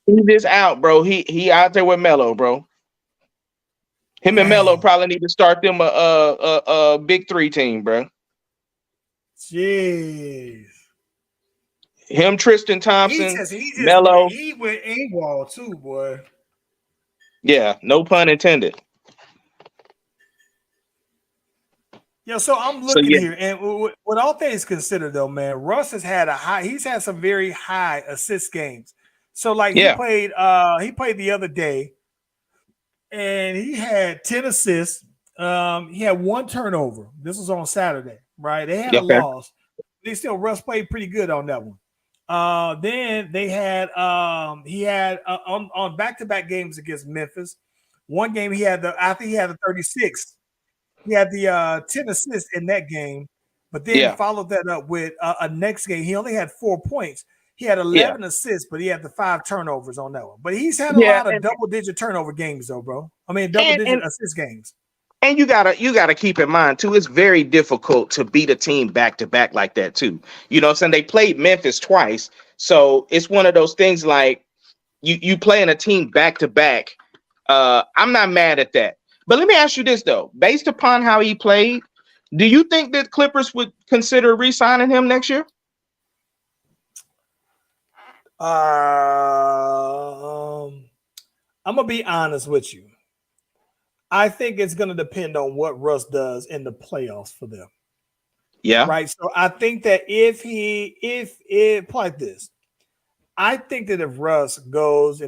He's just out, bro. He out there with Melo, bro. Him and Melo probably need to start them a big 3 team, bro. Jeez. Him, Tristan He Thompson, just Melo. he went AWOL too, boy. Yeah, no pun intended. Yeah, so I'm So, looking yeah. here, and with all things considered, though, man, Russ has had he's had some very high assist games. So, like, Yeah. he played the other day, and he had 10 assists. He had 1 turnover. This was on Saturday, right? They had a Okay. loss. Russ played pretty good on that one. Then they had he had on back-to-back games against Memphis. One game I think he had the 36. He had the 10 assists in that game, but then followed that up with a next game. He only had 4 points. He had 11 assists, but he had the 5 turnovers on that one. But he's had a lot of double-digit turnover games, though, bro. I mean, double-digit assist games. And you gotta keep in mind too, it's very difficult to beat a team back to back like that too. You know what I'm saying? They played Memphis twice. So it's one of those things like you playing a team back to back. I'm not mad at that. But let me ask you this though. Based upon how he played, do you think that Clippers would consider re-signing him next year? I'm gonna be honest with you. I think it's going to depend on what Russ does in the playoffs for them. Yeah. Right. So I think that if like this, I think that if Russ goes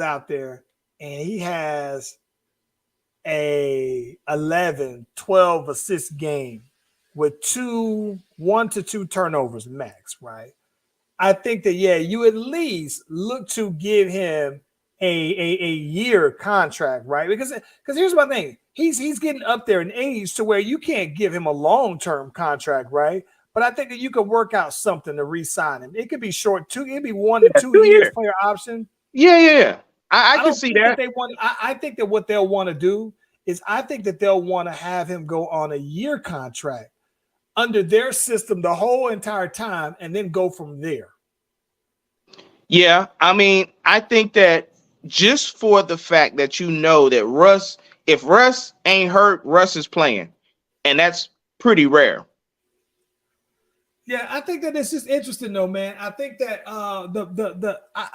out there and he has a 11, 12 assist game with 1 to 2 turnovers max, right? I think that, you at least look to give him a year contract, right? Because here's my thing. He's getting up there in age to where you can't give him a long-term contract, right? But I think that you could work out something to re-sign him. It could be short, it could be 1 to 2 years player option. Yeah. I can see that. I think that what they'll want to do is I think that they'll want to have him go on a year contract under their system the whole entire time and then go from there. Yeah, I mean, I think that just for the fact that you know that Russ, if Russ ain't hurt, Russ is playing, and that's pretty rare. Yeah, I think that it's just interesting though, man. I think that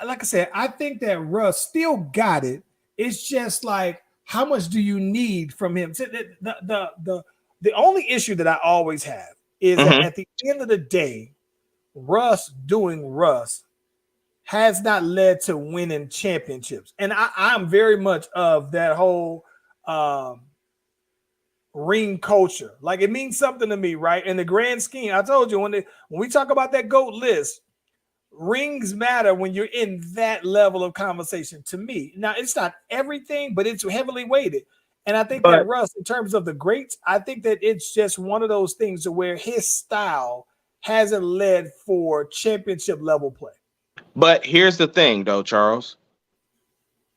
like I said, I think that Russ still got it. It's just like, how much do you need from him? The only issue that I always have is that at the end of the day, Russ doing Russ has not led to winning championships. And I'm very much of that whole ring culture. Like, it means something to me, right? In the grand scheme, I told you when we talk about that GOAT list, rings matter when you're in that level of conversation to me. Now, it's not everything, but it's heavily weighted. And I think that Russ, in terms of the greats, I think that it's just one of those things where his style hasn't led for championship level play. But here's the thing, though, Charles.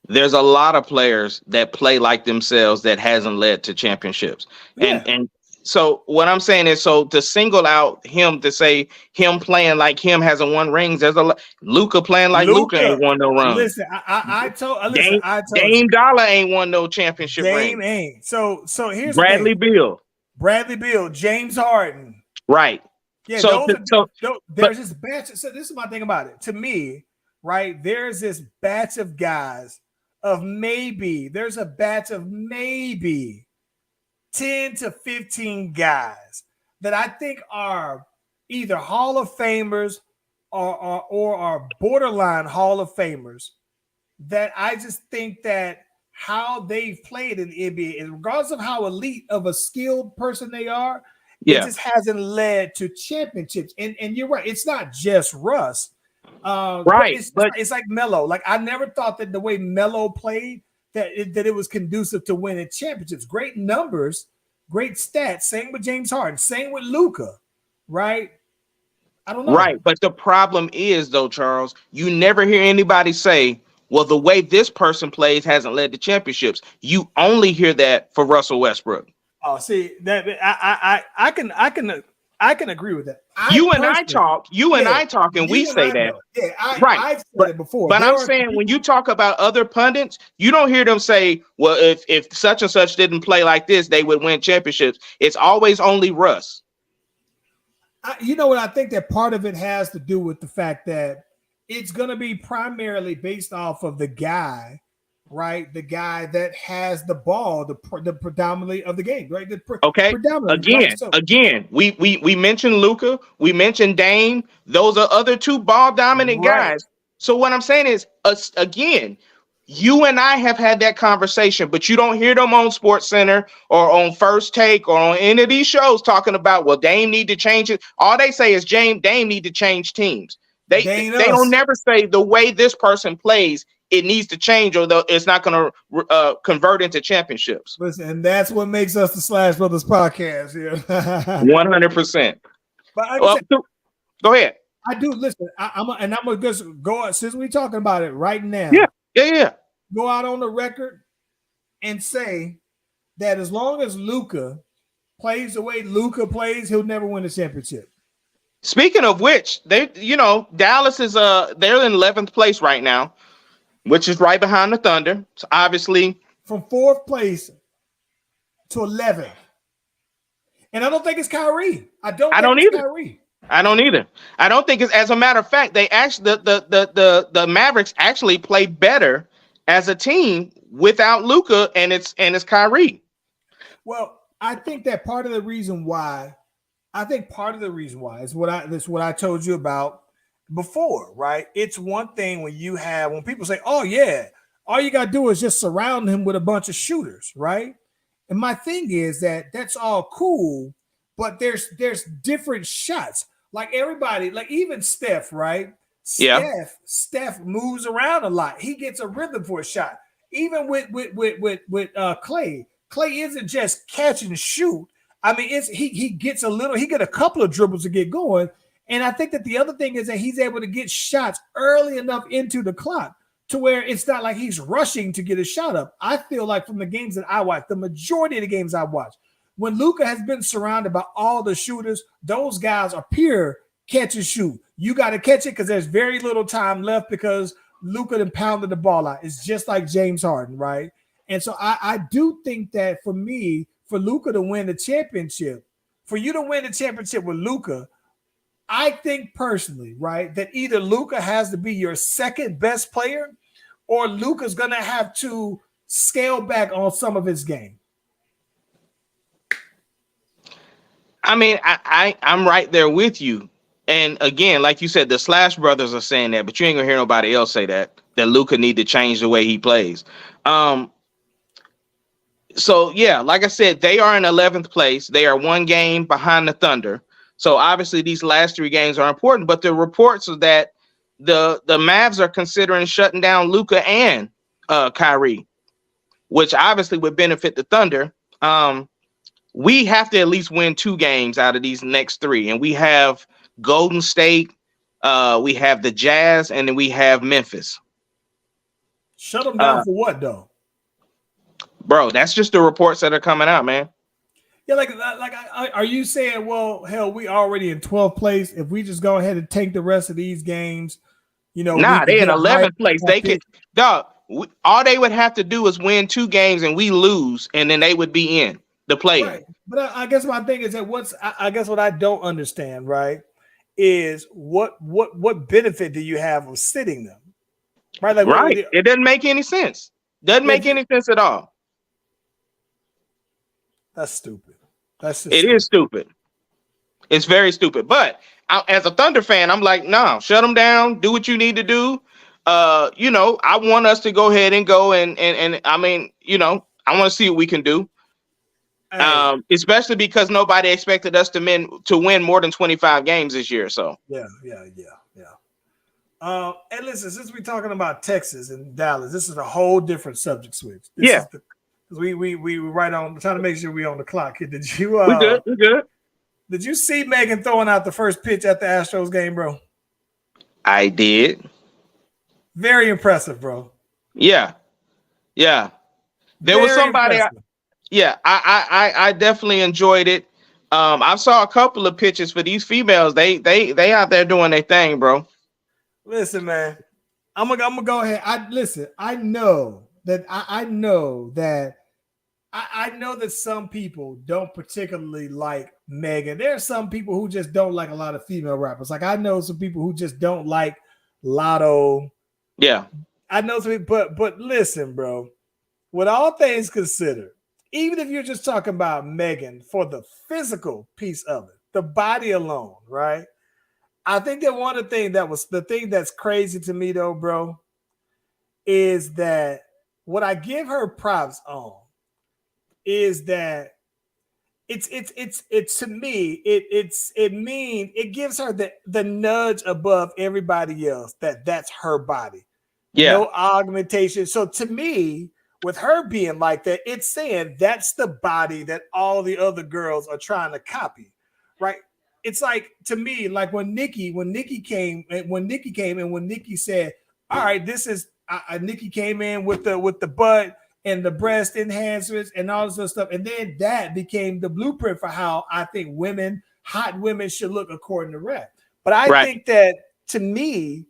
There's a lot of players that play like themselves that hasn't led to championships. Yeah. And so what I'm saying is, so to single out him, to say him playing like him hasn't won rings, there's a lot. Luka playing like Luka ain't won no run. Listen, I told Dame Dollar ain't won no championship Dame ring. ain't. So here's Bradley Beal, James Harden. right. Yeah, So there's this batch. So this is my thing about it. To me, right, there's this batch of guys there's a batch of maybe 10 to 15 guys that I think are either Hall of Famers or are borderline Hall of Famers, that I just think that how they've played in the NBA, and regardless of how elite of a skilled person they are, it just hasn't led to championships. And you're right, it's not just Russ. Right, but it's like Melo. Like, I never thought that the way Melo played, that it was conducive to winning championships. Great numbers, great stats. Same with James Harden. Same with Luka. Right? I don't know. Right, but the problem is, though, Charles, you never hear anybody say, well, the way this person plays hasn't led to championships. You only hear that for Russell Westbrook. Oh, see, that I I can agree with that. You and I personally- talk, and we you say I that. know. Yeah, Right. I've said But- it before. But There I'm are saying people- when you talk about other pundits, you don't hear them say, well, if such and such didn't play like this, they would win championships. It's always only Russ. you know what? I think that part of it has to do with the fact that it's going to be primarily based off of the guy, right? The guy that has the ball, the predominantly of the game, right? Okay. Predominantly, right? So- Again, we mentioned Luka, we mentioned Dame. Those are other two ball dominant Right. guys. So what I'm saying is, again, you and I have had that conversation, but you don't hear them on Sports Center or on First Take or on any of these shows talking about, well, Dame need to change it. All they say is Dame need to change teams. They don't never say the way this person plays, it needs to change, or it's not going to convert into championships. Listen, and that's what makes us the Slash Brothers podcast. Yeah, 100%. But like I Well, said, go ahead. I do listen. I'm gonna just go since we're talking about it right now. Yeah. Go out on the record and say that as long as Luka plays the way Luka plays, he'll never win a championship. Speaking of which, Dallas is they're in 11th place right now, which is right behind the Thunder. So obviously, From 4th place to 11th. And I don't think it's Kyrie. I don't think it's Kyrie. I don't either. I don't think it's, as a matter of fact, they actually the Mavericks actually play better as a team without Luka and it's Kyrie. Well, I think that part of the reason why is what I told you about before, right? It's one thing when people say, "Oh yeah, all you got to do is just surround him with a bunch of shooters," right? And my thing is that that's all cool, but there's different shots. Like everybody, like even Steph, right? Yeah. Steph moves around a lot. He gets a rhythm for a shot. Even with Clay. Clay isn't just catch and shoot. I mean, he gets a couple of dribbles to get going. And I think that the other thing is that he's able to get shots early enough into the clock to where it's not like he's rushing to get a shot up. I feel like from the games that I watch, the majority of the games I watch, when Luka has been surrounded by all the shooters, those guys are pure catch and shoot. You got to catch it because there's very little time left because Luka done pounded the ball out. It's just like James Harden, right? And so I do think that for Luka to win the championship, for you to win the championship with Luka, I think personally, right, that either Luka has to be your second best player or Luka's going to have to scale back on some of his game. I mean, I'm right there with you. And again, like you said, the Slash brothers are saying that, but you ain't gonna hear nobody else say that Luka need to change the way he plays. So yeah, like I said, they are in 11th place. They are one game behind the Thunder. So obviously these last 3 games are important, but the reports are that the Mavs are considering shutting down Luka and Kyrie, which obviously would benefit the Thunder. We have to at least win 2 games out of these next 3, and we have Golden State, we have the Jazz, and then we have Memphis. Shut them down for what though? Bro, that's just the reports that are coming out, man. Yeah, are you saying, well, hell, we already in 12th place. If we just go ahead and tank the rest of these games, Nah, they in 11th place. They could, dog. All they would have to do is win 2 games, and we lose, and then they would be in the play. Right. But I guess my thing is that I guess what I don't understand, right, is what benefit do you have of sitting them? Right, like right. It doesn't make any sense. Doesn't make any sense at all. That's stupid. It is stupid. It's very stupid. But as a Thunder fan, I'm like, no, shut them down. Do what you need to do. I want us to go ahead and go and I mean, I want to see what we can do. Especially because nobody expected us to win more than 25 games this year. So yeah. And listen, since we're talking about Texas and Dallas, this is a whole different subject switch. We right on trying to make sure we on the clock here. Did you? We good. Did you see Megan throwing out the first pitch at the Astros game, bro? I did. Very impressive, bro. Yeah. There was somebody. I definitely enjoyed it. I saw a couple of pictures for these females. They out there doing their thing, bro. Listen, man. I'm gonna go ahead. I know that I know that I know that some people don't particularly like Megan. There are some people who just don't like a lot of female rappers. Like I know some people who just don't like Lotto. Yeah. I know some people, but listen, bro. With all things considered, even if you're just talking about Megan for the physical piece of it, the body alone, right? I think that one of the thing that's crazy to me though, bro, is that what I give her props on is that it's to me, it gives her the nudge above everybody else that's her body. Yeah. No augmentation. So to me, with her being like that, it's saying that's the body that all the other girls are trying to copy, right? It's like to me, like when Nikki came and when Nikki said, "All right, this is Nikki came in with the butt and the breast enhancements and all this other stuff," and then that became the blueprint for how I think hot women should look according to rap. But I think that to me,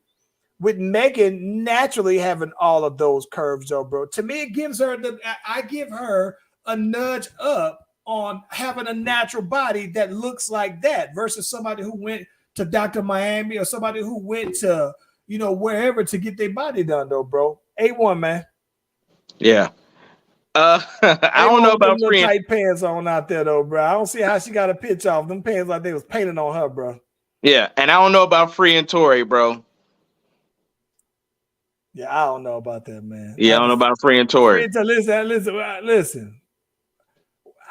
with Megan naturally having all of those curves, though, bro, to me it gives her I give her a nudge up on having a natural body that looks like that versus somebody who went to Dr. Miami or somebody who went to wherever to get their body done, though, bro. A1, man. Yeah. I don't know about tight pants on out there, though, bro. I don't see how she got a pitch off them pants like they was painted on her, bro. Yeah, and I don't know about Free and Tory, bro. Yeah, I don't know about that, man. Yeah, I don't know about Free and Tory. Listen.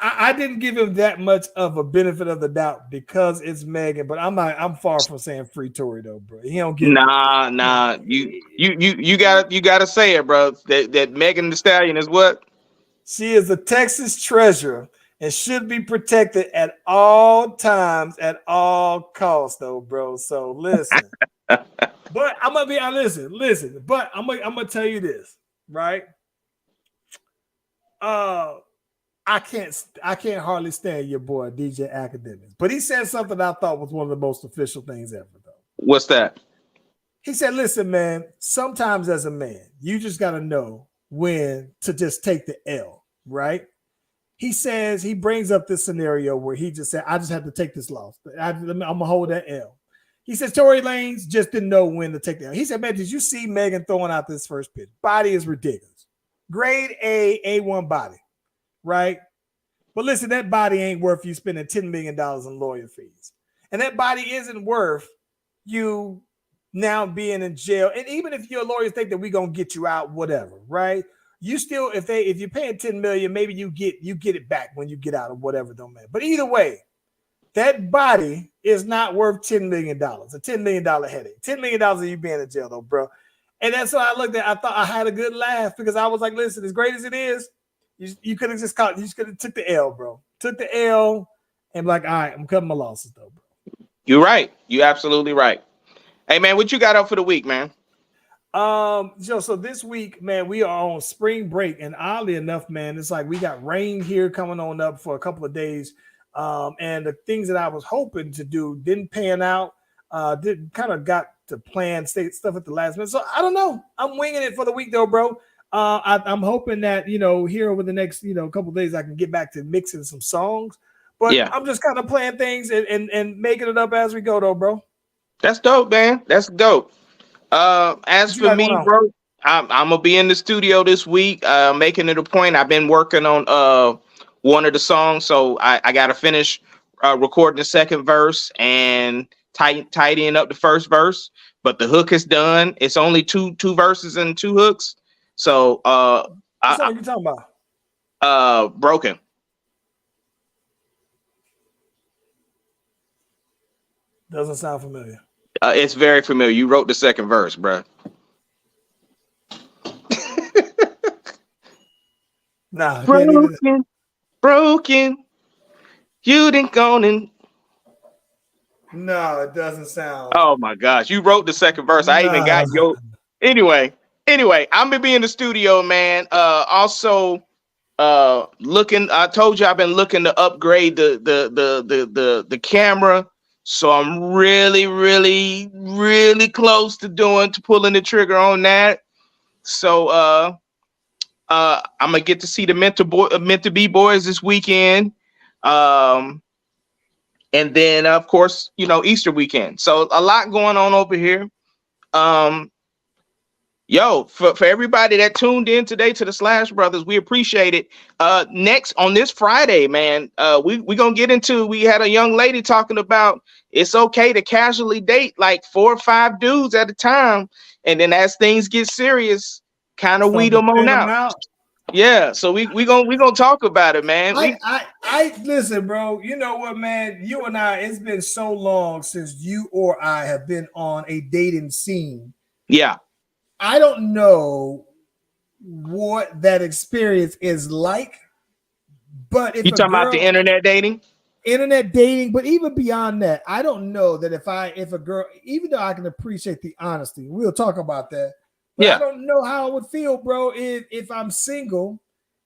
I didn't give him that much of a benefit of the doubt because it's Megan, but I'm far from saying Free Tory though, bro. He don't get Nah. You gotta say it, bro. That Megan Thee Stallion is what? She is a Texas treasure and should be protected at all times, at all costs, though, bro. So listen. But I'm gonna be honest. Listen. But I'm gonna tell you this, right? I can't hardly stand your boy DJ Academics, but he said something I thought was one of the most official things ever, though. What's that? He said, "Listen, man. Sometimes as a man, you just gotta know when to just take the L, right?" He says he brings up this scenario where he just said, "I just have to take this loss. I'm gonna hold that L." He says Tory Lanez just didn't know when to take the L. He said, "Man, did you see Megan throwing out this first pitch? Body is ridiculous. Grade A1 body." Right? But listen, that body ain't worth you spending $10 million in lawyer fees. And that body isn't worth you now being in jail. And even if your lawyers think that we're gonna get you out, whatever, right? You still, if you're paying $10 million, maybe you get it back when you get out or whatever, don't matter. But either way, that body is not worth $10 million, a $10 million headache. $10 million of you being in jail, though, bro. And that's what I looked at. I thought I had a good laugh because I was like, listen, as great as it is, you could have just caught, you could have took the L, bro. Took the L and like, all right, I'm cutting my losses, though, bro. You're right. You're absolutely right. Hey, man, what you got up for the week, man? So this week, man, we are on spring break, and oddly enough, man, it's like we got rain here coming on up for a couple of days. And the things that I was hoping to do didn't pan out. Didn't kind of got to plan stuff at the last minute. So I don't know. I'm winging it for the week, though, bro. I'm hoping that here over the next couple of days I can get back to mixing some songs. But yeah, I'm just kind of playing things and making it up as we go, though, bro. That's dope, man. That's dope. As for me, bro, I'm gonna be in the studio this week, making it a point. I've been working on one of the songs, so I gotta finish recording the second verse and tidying up the first verse. But the hook is done. It's only two verses and two hooks. So what song you talking about? Broken. Doesn't sound familiar. It's very familiar. You wrote the second verse, bro. Nah. Broken. You didn't go and. No, it doesn't sound. Oh my gosh, you wrote the second verse. I even got your. Anyway, I'm gonna be in the studio, man. Also, looking. I told you I've been looking to upgrade the camera. So I'm really close to pulling the trigger on that. So I'm gonna get to see the meant to be boys this weekend. And then of course, Easter weekend. So a lot going on over here. Yo, for everybody that tuned in today to the Slash Brothers, we appreciate it. Next on this Friday, man, we gonna get into. We had a young lady talking about it's okay to casually date like 4 or 5 dudes at a time, and then as things get serious, kind of weed them on out. Yeah, so we gonna talk about it, man. I listen, bro. You know what, man? You and I, it's been so long since you or I have been on a dating scene. Yeah. I don't know what that experience is like, but if you talking about the internet dating, but even beyond that, I don't know that if a girl, even though I can appreciate the honesty, we'll talk about that. But yeah, I don't know how I would feel, bro, if I'm single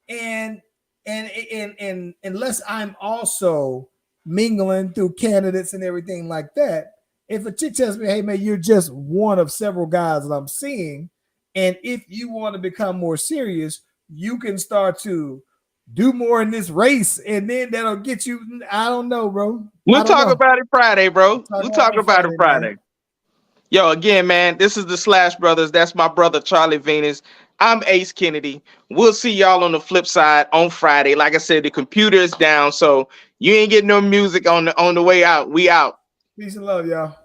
and unless I'm also mingling through candidates and everything like that. If a chick tells me, hey, man, you're just one of several guys that I'm seeing, and if you want to become more serious, you can start to do more in this race, and then that'll get you. I don't know, bro. We'll talk about it Friday, bro. We'll talk about it Friday. Man. Yo, again, man, this is the Slash Brothers. That's my brother, Charlie Venus. I'm Ace Kennedy. We'll see y'all on the flip side on Friday. Like I said, the computer is down, so you ain't getting no music on the way out. We out. Peace and love, y'all.